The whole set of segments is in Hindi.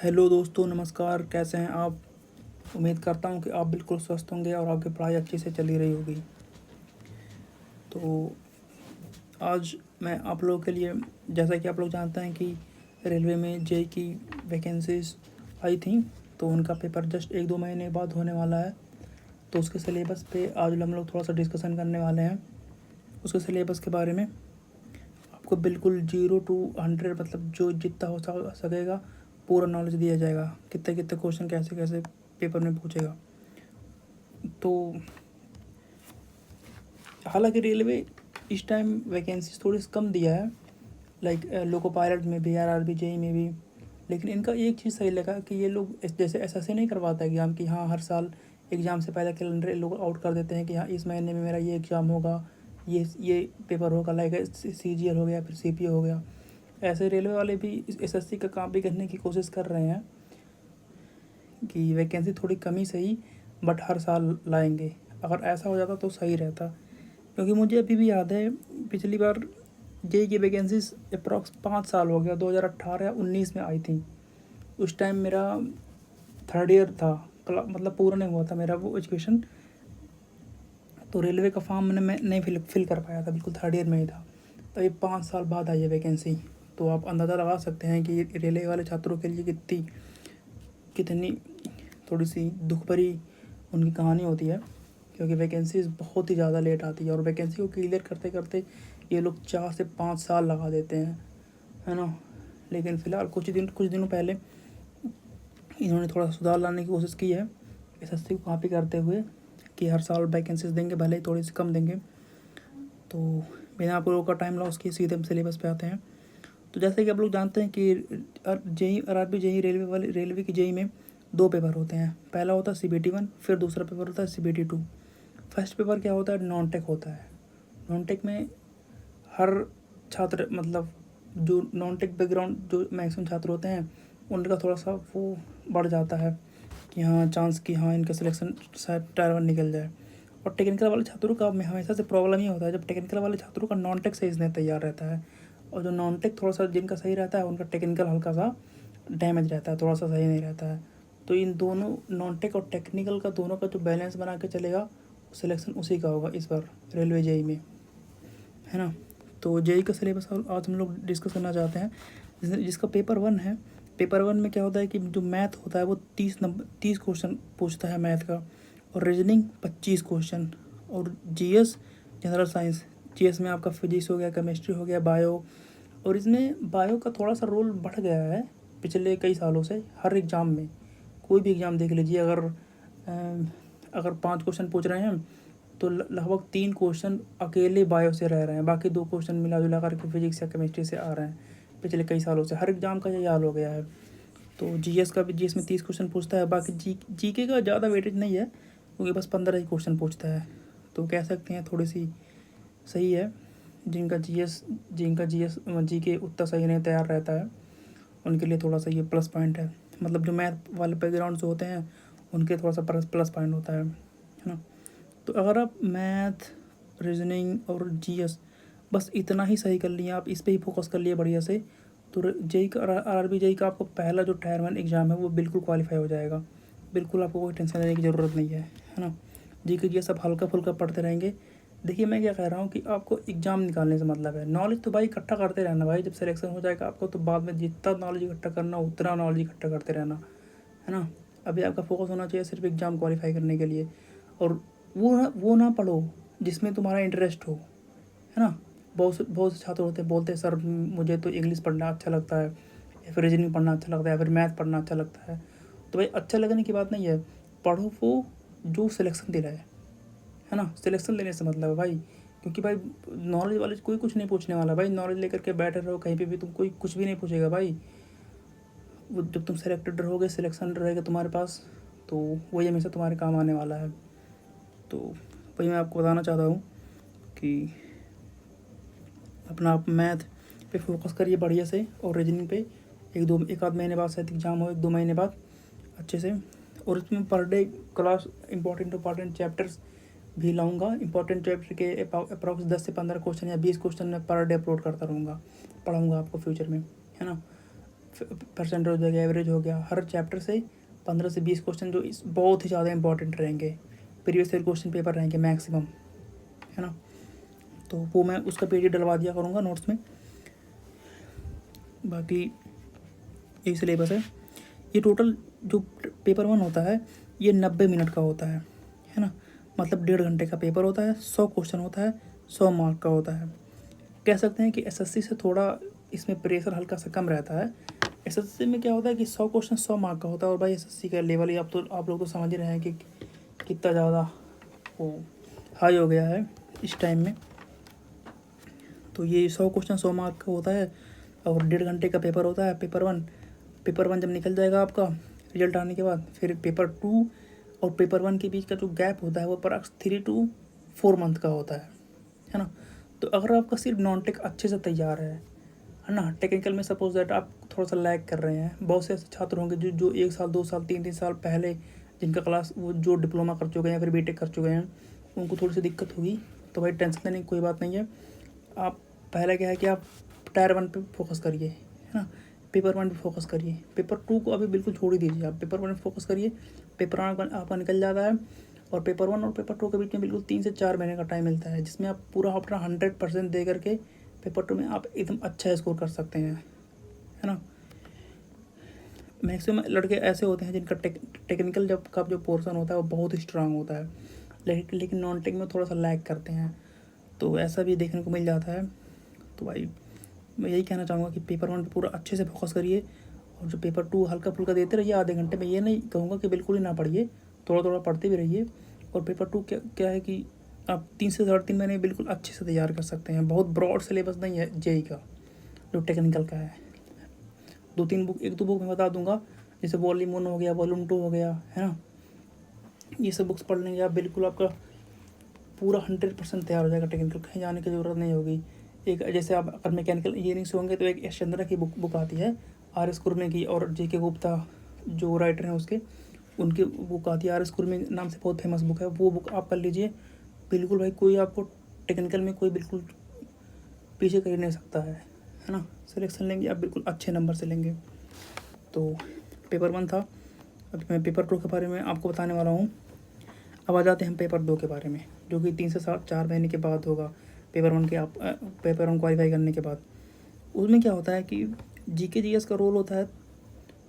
हेलो दोस्तों, नमस्कार। कैसे हैं आप? उम्मीद करता हूं कि आप बिल्कुल स्वस्थ होंगे और आपकी पढ़ाई अच्छे से चली रही होगी। तो आज मैं आप लोगों के लिए, जैसा कि आप लोग जानते हैं कि रेलवे में जेई की वैकेंसीज आई थी, तो उनका पेपर जस्ट 1-2 महीने बाद होने वाला है। तो उसके सिलेबस पे आज हम लोग थोड़ा सा डिस्कशन करने वाले हैं। उसके सिलेबस के बारे में आपको बिल्कुल 0 to 100, मतलब जो जितना हो सकेगा पूरा नॉलेज दिया जाएगा। कितने कितने क्वेश्चन कैसे कैसे पेपर में पूछेगा। तो हालांकि रेलवे इस टाइम वैकेंसीज थोड़ी सी कम दिया है, लाइक लोको पायलट में भी, आरआरबी जेई में भी। लेकिन इनका एक चीज़ सही लगा कि ये लोग जैसे एसएससी नहीं करवाता एग्ज़ाम कि हाँ हर साल एग्ज़ाम से पहले कैलेंडर लोग आउट कर देते हैं कि हाँ इस महीने में मेरा ये एग्ज़ाम होगा, ये पेपर होगा, लाइक सीजीएल हो गया, फिर सीपीओ हो गया। ऐसे रेलवे वाले भी एसएससी का काम भी करने की कोशिश कर रहे हैं कि वैकेंसी थोड़ी कमी सही बट हर साल लाएंगे। अगर ऐसा हो जाता तो सही रहता, क्योंकि मुझे अभी भी याद है पिछली बार जेई की वैकेंसीज अप्रॉक्स 5 साल हो गया, 2018 या 19 में आई थी। उस टाइम मेरा थर्ड ईयर था, मतलब पूरा नहीं हुआ था मेरा वो एजुकेशन। तो रेलवे का फॉर्म मैं नहीं फिल कर पाया था, बिल्कुल थर्ड ईयर में ही था। तो ये 5 साल बाद आई है वैकेंसी। तो आप अंदाज़ा लगा सकते हैं कि रेलवे वाले छात्रों के लिए कितनी कितनी थोड़ी सी दुख भरी उनकी कहानी होती है, क्योंकि वैकेंसीज बहुत ही ज़्यादा लेट आती है और वैकेंसी को क्लियर करते करते ये लोग 4 से 5 साल लगा देते हैं, है ना। लेकिन फ़िलहाल कुछ दिनों पहले इन्होंने थोड़ा सुधार लाने की कोशिश की है एसएससी को कॉपी करते हुए कि हर साल वैकेंसीज देंगे, भले ही थोड़ी सी कम देंगे। तो बिना आप लोगों का टाइम लॉस किए सीधे हम सिलेबस पे आते हैं। तो जैसे कि आप लोग जानते हैं कि जेई आरआरबी जेई रेलवे की जेई में 2 पेपर होते हैं। पहला होता है CBT 1, फिर दूसरा पेपर होता है CBT 2। फर्स्ट पेपर क्या होता है? नॉन टेक होता है। नॉन टेक में हर छात्र, मतलब जो नॉन टेक बैकग्राउंड जो मैक्सिमम छात्र होते हैं उनका थोड़ा सा वो बढ़ जाता है कि हाँ चांस कि हाँ इनका सिलेक्शन शायद टायर 1 निकल जाए। और टेक्निकल वाले छात्रों का हमेशा से प्रॉब्लम ही होता है, जब टेक्निकल वाले छात्रों का नॉन टेक सही नहीं तैयार रहता है, और जो नॉन टेक थोड़ा सा जिनका सही रहता है उनका टेक्निकल हल्का सा डैमेज रहता है, थोड़ा सा सही नहीं रहता है। तो इन दोनों नॉन टेक और टेक्निकल का दोनों का जो बैलेंस बना के चलेगा सिलेक्शन उसी का होगा इस बार रेलवे जेई में, है ना। तो जेई का सिलेबस आज हम लोग डिस्कस करना चाहते हैं, जिसका पेपर 1 है। पेपर 1 में क्या होता है कि जो मैथ होता है वो 30 क्वेश्चन पूछता है मैथ का, और रीजनिंग 25 क्वेश्चन, और जीएस जनरल साइंस। जीएस में आपका फिजिक्स हो गया, केमिस्ट्री हो गया, बायो। और इसमें बायो का थोड़ा सा रोल बढ़ गया है पिछले कई सालों से। हर एग्ज़ाम में, कोई भी एग्ज़ाम देख लीजिए, अगर 5 क्वेश्चन पूछ रहे हैं तो लगभग 3 क्वेश्चन अकेले बायो से रह रहे हैं, बाकी 2 क्वेश्चन मिला जुला करके फिजिक्स या केमिस्ट्री से आ रहे हैं। पिछले कई सालों से हर एग्ज़ाम का यही हाल हो गया है। तो जीएस का भी, जीएस में 30 क्वेश्चन पूछता है, बाकी जीके का ज़्यादा वेटेज नहीं है क्योंकि बस 15 ही क्वेश्चन पूछता है। तो कह सकते हैं थोड़ी सी सही है। जिनका जीएस जीके उतना सही नहीं तैयार रहता है उनके लिए थोड़ा सा ये प्लस पॉइंट है। मतलब जो मैथ वाले बैकग्राउंड से होते हैं उनके थोड़ा सा प्लस पॉइंट होता है ना। तो अगर आप मैथ, रीजनिंग और जीएस बस इतना ही सही कर लिए, आप इस पे ही फोकस कर लिए बढ़िया से, तो जेई का आरआरबी जेई का आपको पहला जो टायर 1 एग्ज़ाम है वो बिल्कुल क्वालिफाई हो जाएगा। बिल्कुल आपको कोई टेंशन लेने की ज़रूरत नहीं है ना। जी के जी सब हल्का फुल्का पढ़ते रहेंगे। देखिए मैं क्या कह रहा हूँ कि आपको एग्ज़ाम निकालने से मतलब है, नॉलेज तो भाई इकट्ठा करते रहना भाई। जब सिलेक्शन हो जाएगा आपको तो बाद में जितना नॉलेज इकट्ठा करना उतना नॉलेज इकट्ठा करते रहना, है ना। अभी आपका फोकस होना चाहिए सिर्फ एग्ज़ाम क्वालिफाई करने के लिए। और वो ना पढ़ो जिसमें तुम्हारा इंटरेस्ट हो, है ना। बहुत से छात्र होते हैं, बोलते हैं सर मुझे तो इंग्लिश पढ़ना अच्छा लगता है, या फिर रीजनिंग पढ़ना अच्छा लगता है, या फिर मैथ पढ़ना अच्छा लगता है। तो भाई अच्छा लगने की बात नहीं है, पढ़ो वो जो सिलेक्शन दिलाए, है ना। सिलेक्शन लेने से मतलब है भाई, क्योंकि भाई नॉलेज वाले कोई कुछ नहीं पूछने वाला भाई। नॉलेज लेकर के बैठे रहो कहीं पे भी, तुम कोई कुछ भी नहीं पूछेगा भाई। वो जब तुम सेलेक्टेड रहोगे, सिलेक्शन रहेगा तुम्हारे पास, तो वही हमेशा तुम्हारे काम आने वाला है। तो वही मैं आपको बताना चाहता हूँ कि अपना आप मैथ पे फोकस करिए बढ़िया से, और रीजनिंग पे एक आध महीने बाद शायद एग्ज़ाम हो, 1-2 महीने बाद अच्छे से। और इसमें per day class important chapters भी लाऊंगा। इंपॉर्टेंट चैप्टर के अप्रॉक्स 10 से 15 क्वेश्चन या 20 क्वेश्चन मैं पर डे अपलोड करता रहूँगा, पढ़ाऊँगा आपको फ्यूचर में, है ना। परसेंटेज हो गया, एवरेज हो गया, हर चैप्टर से 15 से 20 क्वेश्चन जो इस बहुत ही ज़्यादा इंपॉर्टेंट रहेंगे, प्रीवियस ईयर क्वेश्चन पेपर रहेंगे मैक्सिमम, है ना। तो वो मैं उसका PDF डलवा दिया करूँगा नोट्स में। बाकी यही सिलेबस है। ये टोटल जो पेपर 1 होता है ये 90 मिनट का होता है ना। मतलब 1.5 घंटे का पेपर होता है, 100 क्वेश्चन होता है, 100 मार्क का होता है। कह सकते हैं कि SSC से थोड़ा इसमें प्रेशर हल्का सा कम रहता है। SSC में क्या होता है कि 100 क्वेश्चन 100 मार्क का होता है, और भाई SSC का लेवल ही आप लोग तो समझ ही रहे हैं कि कितना ज़्यादा वो हाई हो गया है इस टाइम में। तो ये 100 क्वेश्चन 100 मार्क का होता है और 1.5 घंटे का पेपर होता है पेपर 1। पेपर 1 जब निकल जाएगा आपका रिजल्ट आने के बाद, फिर पेपर 2 और पेपर 1 के बीच का जो गैप होता है वो अप्रॉक्स 3 to 4 मंथ का होता है ना। तो अगर आपका सिर्फ नॉन टेक अच्छे से तैयार है ना, टेक्निकल में सपोज दैट आप थोड़ा सा लैग कर रहे हैं, बहुत से ऐसे छात्र होंगे जो 1 साल 2 साल 3 साल पहले जिनका क्लास वो जो डिप्लोमा कर चुके हैं या फिर बीटेक कर चुके हैं, उनको थोड़ी सी दिक्कत होगी। तो भाई टेंशन लेने की कोई बात नहीं है। आप पहले क्या है कि आप टायर 1 पे फोकस करिए, है ना, पेपर 1 पे फोकस करिए। पेपर 2 को अभी बिल्कुल छोड़ ही दीजिए, आप पेपर 1 पे फोकस करिए। पेपर 1 आपका निकल जाता है और पेपर 1 और पेपर 2 के बीच में बिल्कुल 3 से 4 महीने का टाइम मिलता है, जिसमें आप पूरा अपना 100% दे करके पेपर 2 में आप एकदम अच्छा स्कोर कर सकते हैं, है ना। मैक्सिमम लड़के ऐसे होते हैं जिनका टेक्निकल जब का जो पोर्शन होता है वो बहुत स्ट्रांग होता है, लेकिन नॉन टेक में थोड़ा सा लैग करते हैं, तो ऐसा भी देखने को मिल जाता है। तो भाई मैं यही कहना चाहूँगा कि पेपर 1 पे पूरा अच्छे से फोकस करिए, और जो पेपर 2 हल्का फुल्का देते रहिए आधे घंटे में। ये नहीं कहूँगा कि बिल्कुल ही ना पढ़िए, थोड़ा थोड़ा पढ़ते भी रहिए। और पेपर 2 क्या है कि आप 3 से 3.5 महीने बिल्कुल अच्छे से तैयार कर सकते हैं। बहुत ब्रॉड सिलेबस नहीं है जेई का, जो टेक्निकल का है। 2-3 बुक, 1-2 बुक मैं बता दूंगा, जैसे वॉल्यूम 1 हो गया, वॉल्यूम 2 हो गया, है ना। ये सब बुक्स पढ़ लेंगे आप, बिल्कुल आपका पूरा 100% तैयार हो जाएगा टेक्निकल, कहीं जाने की ज़रूरत नहीं होगी। एक जैसे आप अगर मैकेनिकल इंजीनियरिंग से होंगे तो एक यश चंद्रा की बुक आती है, RS कुरमे की, और JK गुप्ता जो राइटर हैं उसके, उनकी बुक आती है, RS कुरमे नाम से बहुत फेमस बुक है, वो बुक आप कर लीजिए। बिल्कुल भाई कोई आपको टेक्निकल में कोई बिल्कुल पीछे कर नहीं सकता है ना। सिलेक्शन लेंगे आप बिल्कुल अच्छे नंबर से लेंगे। तो पेपर 1 था, अब मैं पेपर 2 के बारे में आपको बताने वाला हूँ। अब आ जाते हैं पेपर 2 के बारे में, जो कि 3 से 4 महीने के बाद होगा पेपर 1 के। आप पेपर 1 क्वालिफाई करने के बाद उसमें क्या होता है कि GK GS का रोल होता है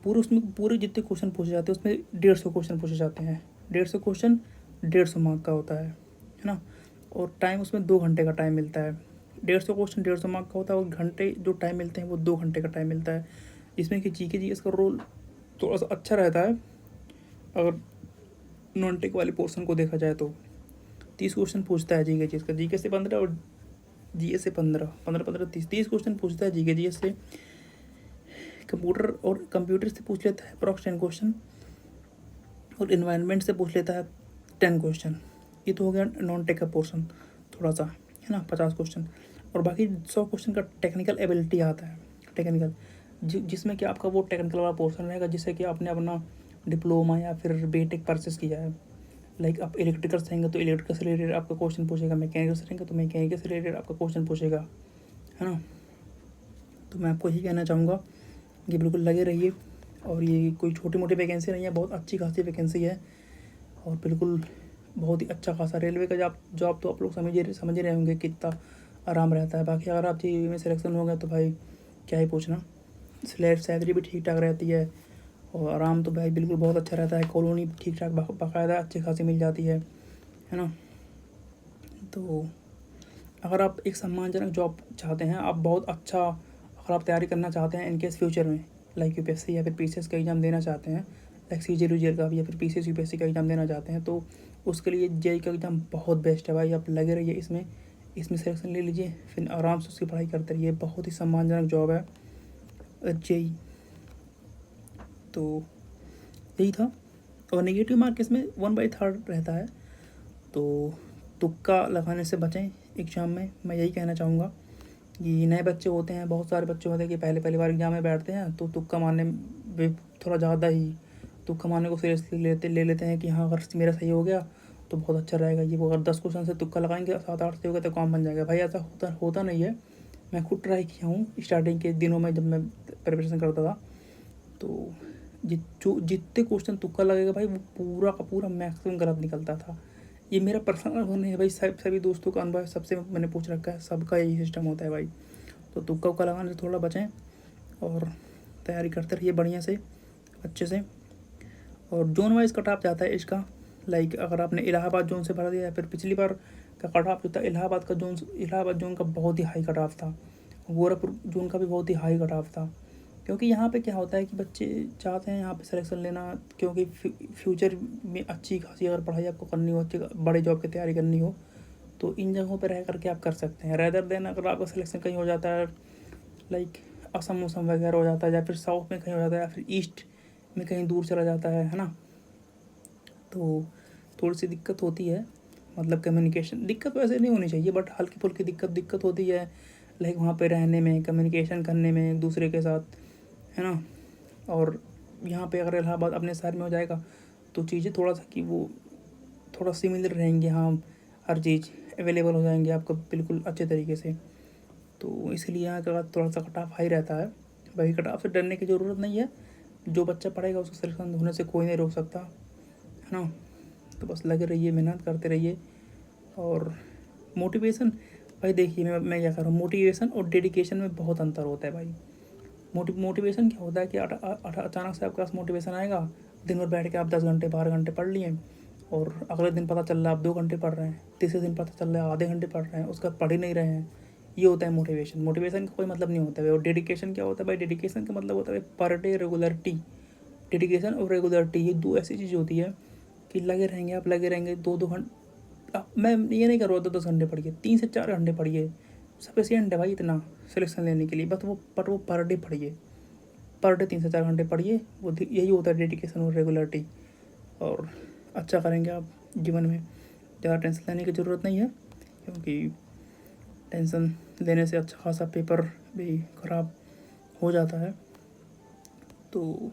उसमें पूरे जितने क्वेश्चन पूछे जाते हैं उसमें 150 क्वेश्चन पूछे जाते हैं। 150 क्वेश्चन 150 मार्क का होता है ना। और टाइम उसमें 2 घंटे का टाइम मिलता है। 150 क्वेश्चन 150 मार्क का होता है, और घंटे जो टाइम मिलते हैं वो 2 घंटे का टाइम मिलता है। इसमें कि GK GS का रोल थोड़ा सा अच्छा रहता है अगर नॉन टेक वाले पोर्शन को देखा जाए तो। 30 क्वेश्चन पूछता है GK GS का, GK से 15 और GS से 15 30 क्वेश्चन पूछता है GK GS से। कंप्यूटर से पूछ लेता है अप्रॉक्स 10 क्वेश्चन, और इन्वायरमेंट से पूछ लेता है 10 क्वेश्चन। ये तो हो गया नॉन टेक का पोर्शन थोड़ा सा, है ना, 50 क्वेश्चन। और बाकी 100 क्वेश्चन का टेक्निकल एबिलिटी आता है, टेक्निकल जिसमें कि आपका वो टेक्निकल वाला पोर्शन रहेगा जिससे कि आपने अपना डिप्लोमा या फिर बीटेक परचेस किया है। लाइक आप इलेक्ट्रिकल से रहेंगे तो इलेक्ट्रिकल से रिलेटेड आपका क्वेश्चन पूछेगा, मैकेनिकल से रहेंगे तो मैकेनिकल से रिलेटेड आपका क्वेश्चन पूछेगा, है ना। तो मैं आपको यही कहना चाहूँगा कि बिल्कुल लगे रहिए, और ये कोई छोटी मोटी वैकेंसी नहीं है, बहुत अच्छी खासी वैकेंसी है, और बिल्कुल बहुत ही अच्छा खासा रेलवे का जॉब तो आप लोग समझ ही रहे होंगे कितना आराम रहता है। बाकी अगर आप JEE में सिलेक्शन हो गए तो भाई क्या ही पूछना, सैलरी भी ठीक ठाक रहती है, और आराम तो भाई बिल्कुल बहुत अच्छा रहता है। कॉलोनी ठीक ठाक बाकायदा अच्छी खासी मिल जाती है ना। तो अगर आप एक सम्मानजनक जॉब चाहते हैं, आप बहुत अच्छा, अगर आप तैयारी करना चाहते हैं इनकेस फ्यूचर में, लाइक UPSC या फिर PCS का एग्ज़ाम देना चाहते हैं, लाइक CGL UGL का भी, या फिर PCS UPSC का एग्ज़ाम देना चाहते हैं, तो उसके लिए JEE का एग्ज़ाम बहुत बेस्ट है भाई। आप लगे रहिए इसमें सिलेक्शन ले लीजिए, फिर आराम से उसकी पढ़ाई करते रहिए। बहुत ही सम्मानजनक जॉब है JEE। तो यही था। और नेगेटिव मार्क इसमें 1/3 रहता है, तो तुक्का लगाने से बचें एग्ज़ाम में। मैं यही कहना चाहूँगा कि नए बच्चे होते हैं, बहुत सारे बच्चे होते हैं कि पहली बार एग्ज़ाम में बैठते हैं, तो तुक्का मारने में थोड़ा ज़्यादा ही तुक्का मारने को सीरियसली ले लेते हैं कि हाँ अगर मेरा सही हो गया तो बहुत अच्छा रहेगा। ये वो अगर 10 क्वेश्चन से तुक्का लगाएंगे, 7-8 से हो गया तो काम बन जाएगा। भाई ऐसा होता नहीं है। मैं खुद ट्राई किया हूँ स्टार्टिंग के दिनों में जब मैं प्रिपरेशन करता था, तो जितने क्वेश्चन तुक्का लगेगा भाई वो पूरा का पूरा मैक्सिमम गलत निकलता था। ये मेरा पर्सनल अनुभव नहीं है भाई, सभी दोस्तों का अनुभव है, सबसे मैंने पूछ रखा है, सबका यही सिस्टम होता है भाई। तो तुक्का उक्का लगाने से थोड़ा बचें और तैयारी करते रहिए बढ़िया से, अच्छे से। और जोन वाइज कट ऑफ जाता है इसका, लाइक अगर आपने इलाहाबाद जोन से भर दिया है, फिर पिछली बार का कट ऑफ जो था इलाहाबाद जोन का बहुत ही हाई कट ऑफ था, गोरखपुर जोन का भी बहुत ही हाई कट ऑफ था। क्योंकि यहाँ पे क्या होता है कि बच्चे चाहते हैं यहाँ पे सिलेक्शन लेना, क्योंकि फ्यूचर में अच्छी खासी अगर पढ़ाई आपको करनी हो, अच्छी बड़े जॉब की तैयारी करनी हो, तो इन जगहों पर रह करके आप कर सकते हैं। रैदर देन अगर आपका सिलेक्शन कहीं हो जाता है, लाइक असम उसम वगैरह हो जाता है, या फिर साउथ में कहीं हो जाता है, या फिर ईस्ट में कहीं दूर चला जाता है ना, तो थोड़ी सी दिक्कत होती है। मतलब कम्युनिकेशन दिक्कत वैसे नहीं होनी चाहिए, बट हल्की फुल्की दिक्कत होती है, लाइक वहाँ पे रहने में, कम्युनिकेशन करने में एक दूसरे के साथ, है ना। और यहाँ पे अगर इलाहाबाद अपने शहर में हो जाएगा तो चीज़ें थोड़ा सा कि वो थोड़ा सिमिलर रहेंगे, हाँ, हर चीज़ अवेलेबल हो जाएंगे आपको बिल्कुल अच्छे तरीके से। तो इसलिए यहाँ का थोड़ा सा कट ऑफ हाई रहता है। बाकी कट ऑफ से डरने की ज़रूरत नहीं है, जो बच्चा पढ़ेगा उसको सिलेक्शन होने से कोई नहीं रोक सकता, है ना। तो बस लगे रहिए, मेहनत करते रहिए। और मोटिवेशन, भाई देखिए मैं क्या कर रहा हूँ, मोटिवेशन और डेडिकेशन में बहुत अंतर होता है भाई। मोटिवेशन क्या होता है कि अचानक से आपके पास मोटिवेशन आएगा, दिन भर बैठ के आप 10 घंटे 12 घंटे पढ़ लिए, और अगले दिन पता चल रहा है आप 2 घंटे पढ़ रहे हैं, तीसरे दिन पता चल रहा है आधे घंटे पढ़ रहे हैं, उसका पढ़ ही नहीं रहे हैं। ये होता है मोटिवेशन का कोई मतलब नहीं होता है। और डेडिकेशन क्या होता है भाई, डेडिकेशन का मतलब होता है पर डे रेगुलरिटी। डेडिकेशन और रेगुलरिटी ये दो ऐसी चीज़ होती है कि लगे रहेंगे आप, लगे रहेंगे 2-2 घंटे। मैं ये नहीं कर रहा 10 घंटे पढ़िए, 3 से 4 घंटे पढ़िए, सफिशियंट है भाई इतना सिलेक्शन लेने के लिए। बट वो पर डे पढ़िए, पर डे 3 से 4 घंटे पढ़िए, वो यही होता है डेडिकेशन और रेगुलरिटी। और अच्छा करेंगे आप जीवन में। ज़्यादा टेंशन लेने की ज़रूरत नहीं है, क्योंकि टेंशन लेने से अच्छा खासा पेपर भी ख़राब हो जाता है। तो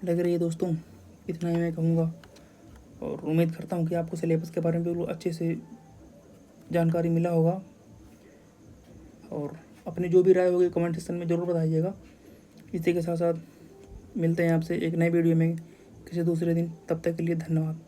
लग रही है दोस्तों, इतना ही मैं कहूँगा। और उम्मीद करता हूँ कि आपको सिलेबस के बारे में बिल्कुल अच्छे से जानकारी मिला होगा। और अपनी जो भी राय होगी कमेंट सेक्शन में ज़रूर बताइएगा। इसी के साथ साथ मिलते हैं आपसे एक नए वीडियो में किसी दूसरे दिन, तब तक के लिए धन्यवाद।